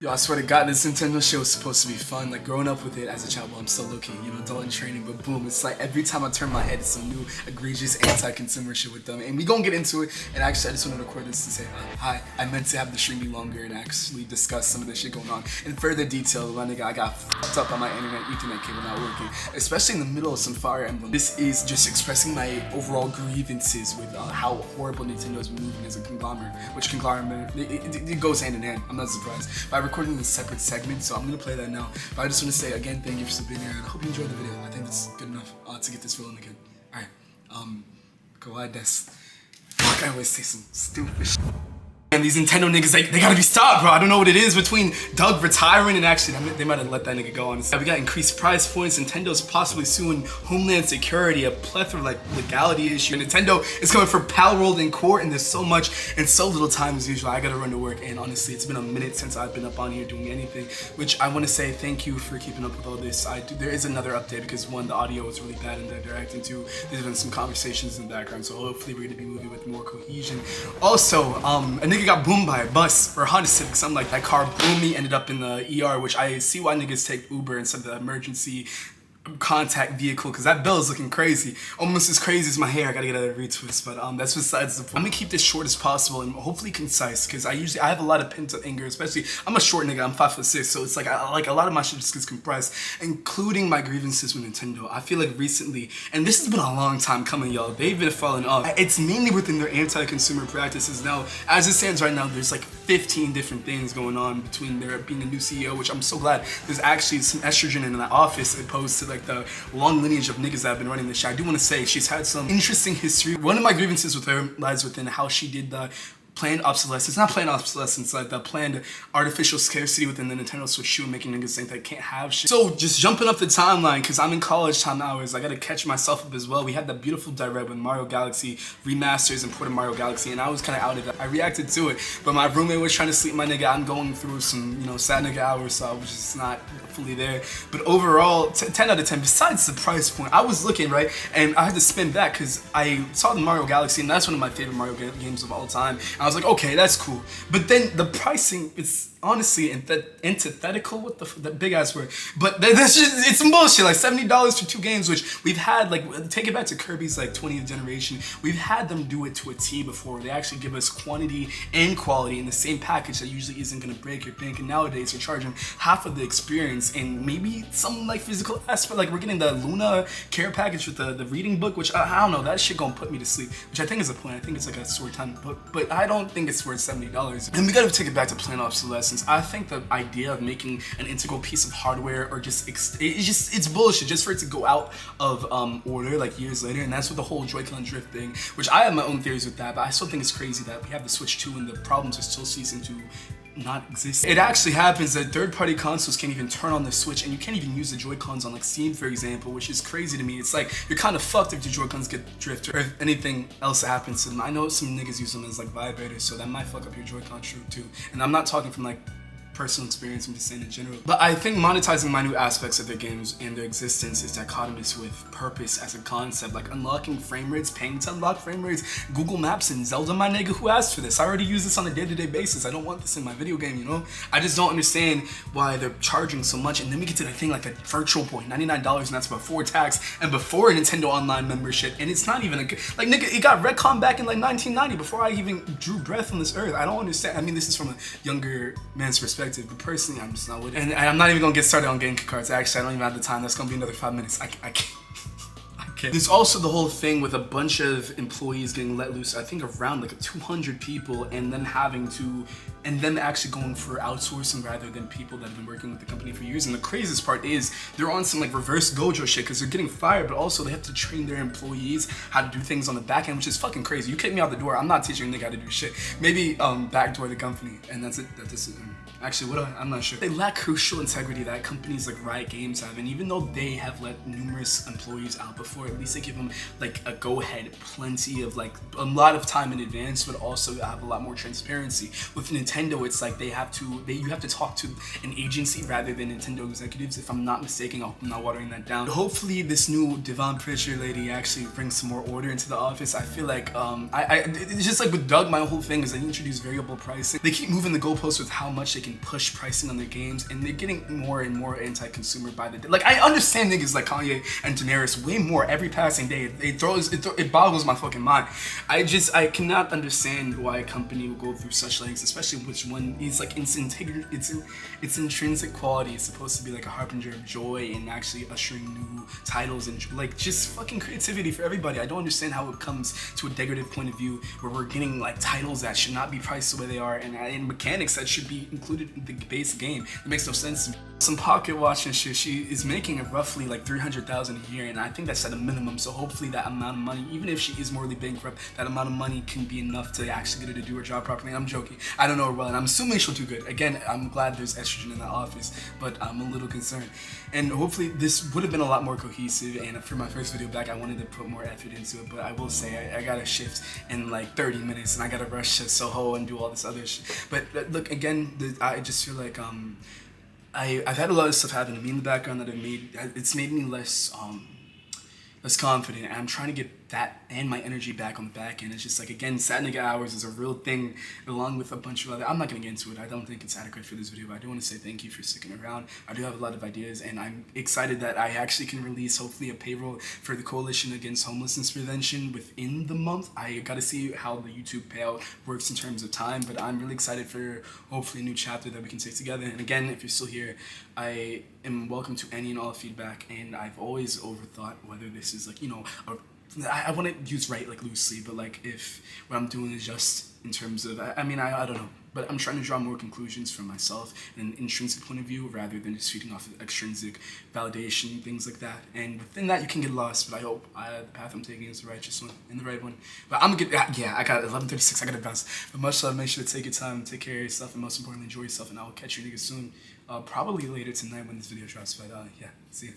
Yo, I swear to God, this Nintendo shit was supposed to be fun. Like, growing up with it as a child, well, I'm still looking, adult in training, but boom, it's like every time I turn my head, it's some new egregious anti-consumer shit with them. And we gonna get into it. And actually, I just want to record this to say hi. I meant to have the stream be longer and actually discuss some of the shit going on in further detail. My nigga, I got fucked up on my internet Ethernet cable not working, especially in the middle of some Fire Emblem. This is just expressing my overall grievances with how horrible Nintendo is moving as a conglomerate, which conglomerate, it goes hand in hand. I'm not surprised. But I recorded in a separate segment, so I'm gonna play that now. But I just want to say again, thank you for being here, and I hope you enjoyed the video. I think it's good enough to get this rolling again. Alright, go ahead, that's. Fuck, I always say some stupid shit. And these Nintendo niggas, they gotta be stopped, bro. I don't know what it is between Doug retiring and actually, they might have let that nigga go, honestly. We got increased price points. Nintendo's possibly suing Homeland Security, a plethora of legality issue. Nintendo is coming for pal rolled in court, and there's so much and so little time as usual. I gotta run to work, and honestly, it's been a minute since I've been up on here doing anything, which I want to say thank you for keeping up with all this. There is another update because one, the audio was really bad in the direct, and two, there's been some conversations in the background, so hopefully we're gonna be moving with more cohesion. Also, a nigga got boomed by a bus or a Honda Civic, something like that. Car boomed me, ended up in the ER, which I see why niggas take Uber instead of the emergency contact vehicle, because that bill is looking crazy, almost as crazy as my hair. I gotta get a retwist, but that's besides the point. I'm gonna keep this short as possible and hopefully concise, because I have a lot of pent up anger, especially I'm a short nigga, I'm 5'6", so it's like a lot of my shit just gets compressed, including my grievances with Nintendo. I feel like recently, and this has been a long time coming, y'all, they've been falling off. It's mainly within their anti-consumer practices. Now, as it stands right now, there's like 15 different things going on between there being a new CEO, which I'm so glad there's actually some estrogen in that office opposed to like the long lineage of niggas that have been running this shit. I do want to say she's had some interesting history. One of my grievances with her lies within how she did the planned obsolescence, not planned obsolescence, like the planned artificial scarcity within the Nintendo Switch 2, making niggas think they can't have shit. So just jumping up the timeline, because I'm in college time hours, I gotta catch myself up as well. We had that beautiful direct with Mario Galaxy remasters and ported Mario Galaxy, and I was kind of out of it. I reacted to it, but my roommate was trying to sleep my nigga. I'm going through some, sad nigga hours, so I was just not fully there. But overall, 10 out of 10, besides the price point. I was looking, right, and I had to spin back because I saw the Mario Galaxy, and that's one of my favorite Mario games of all time. And I was like, okay, that's cool. But then the pricing, it's honestly antithetical with the big ass word, but that's just, it's some bullshit. Like $70 for 2 games, which we've had, like, take it back to Kirby's like 20th generation, we've had them do it to a T before. They actually give us quantity and quality in the same package that usually isn't gonna break your bank, and nowadays you're charging half of the experience and maybe some like physical aspect. Like, we're getting the Luna care package with the reading book, which I don't know, that shit gonna put me to sleep, which I think is the point. I think it's like a story time book, but I don't think it's worth $70. And we gotta take it back to planned obsolescence. I think the idea of making an integral piece of hardware or it's bullshit just for it to go out of order like years later, and that's what the whole Joy-Con drift thing, which I have my own theories with that, but I still think it's crazy that we have the Switch 2 and the problems are still ceasing to not exist. It actually happens that third-party consoles can't even turn on the Switch, and you can't even use the Joy-Cons on like Steam, for example, which is crazy to me. It's like you're kind of fucked if the Joy-Cons get drift or if anything else happens to them. I know some niggas use them as like vibrators, so that might fuck up your Joy-Con too. And I'm not talking from like personal experience, I'm just saying in general. But I think monetizing minute aspects of their games and their existence is dichotomous with purpose as a concept, like unlocking frame rates, paying to unlock frame rates, Google Maps and Zelda, my nigga, who asked for this? I already use this on a day-to-day basis. I don't want this in my video game, I just don't understand why they're charging so much. And then we get to the thing like a Virtual Boy, $99, and that's before tax and before a Nintendo Online membership, and it's not even a good, like, nigga, it got retcon back in like 1990 before I even drew breath on this earth. I don't understand. I mean, this is from a younger man's perspective, but personally, I'm just not with it. And I'm not even gonna get started on game cards. Actually, I don't even have the time. That's gonna be another 5 minutes. I can't. There's also the whole thing with a bunch of employees getting let loose, I think around like 200 people, and then them actually going for outsourcing rather than people that have been working with the company for years. And the craziest part is they're on some like reverse Gojo shit because they're getting fired, but also they have to train their employees how to do things on the back end, which is fucking crazy. You kick me out the door, I'm not teaching a nigga how to do shit. Maybe backdoor the company, and that's it. Actually, I'm not sure. They lack crucial integrity that companies like Riot Games have, and even though they have let numerous employees out before, at least they give them like a go-ahead, plenty of like a lot of time in advance, but also have a lot more transparency. With Nintendo, Nintendo, it's like you have to talk to an agency rather than Nintendo executives. If I'm not mistaken, I'm not watering that down. Hopefully this new Devon Pritchard lady actually brings some more order into the office. I feel like it's just like with Doug, my whole thing is they introduce variable pricing. They keep moving the goalposts with how much they can push pricing on their games, and they're getting more and more anti-consumer by the day. Like, I understand niggas like Kanye and Daenerys way more every passing day. It boggles my fucking mind. I cannot understand why a company would go through such lengths, especially which one is like its intrinsic quality is supposed to be like a harbinger of joy and actually ushering new titles and like just fucking creativity for everybody. I don't understand how it comes to a decorative point of view where we're getting like titles that should not be priced the way they are and mechanics that should be included in the base game. It makes no sense. Some pocket watch and shit, she is making roughly like $300,000 a year, and I think that's at a minimum. So hopefully that amount of money, even if she is morally bankrupt, that amount of money can be enough to actually get her to do her job properly. I'm joking. I don't know her well, and I'm assuming she'll do good. Again, I'm glad there's estrogen in that office, but I'm a little concerned. And hopefully this would have been a lot more cohesive, and for my first video back, I wanted to put more effort into it, but I will say I got to shift in like 30 minutes, and I got to rush to Soho and do all this other shit. But look, again, I just feel like I've had a lot of stuff happen to me in the background that it's made me less confident, and I'm trying to get that and my energy back on the back end. It's just like, again, sad nigga hours is a real thing, along with a bunch of other, I'm not gonna get into it. I don't think it's adequate for this video, but I do want to say thank you for sticking around. I do have a lot of ideas, and I'm excited that I actually can release hopefully a payroll for the Coalition Against Homelessness Prevention within the month. I gotta see how the YouTube payout works in terms of time, but I'm really excited for hopefully a new chapter that we can take together. And again, if you're still here, I am welcome to any and all feedback, and I've always overthought whether this is like, you know, I want to use right like loosely, but like if what I'm doing is just in terms of, I mean, I don't know, but I'm trying to draw more conclusions from myself and an intrinsic point of view rather than just feeding off of extrinsic validation, things like that. And within that, you can get lost, but I hope the path I'm taking is the righteous one and the right one. But I'm gonna get, yeah, I got 11:36, I gotta bounce. But much love, make sure to take your time, take care of yourself, and most importantly, enjoy yourself, and I will catch you niggas soon. Probably later tonight when this video drops, but yeah, see ya.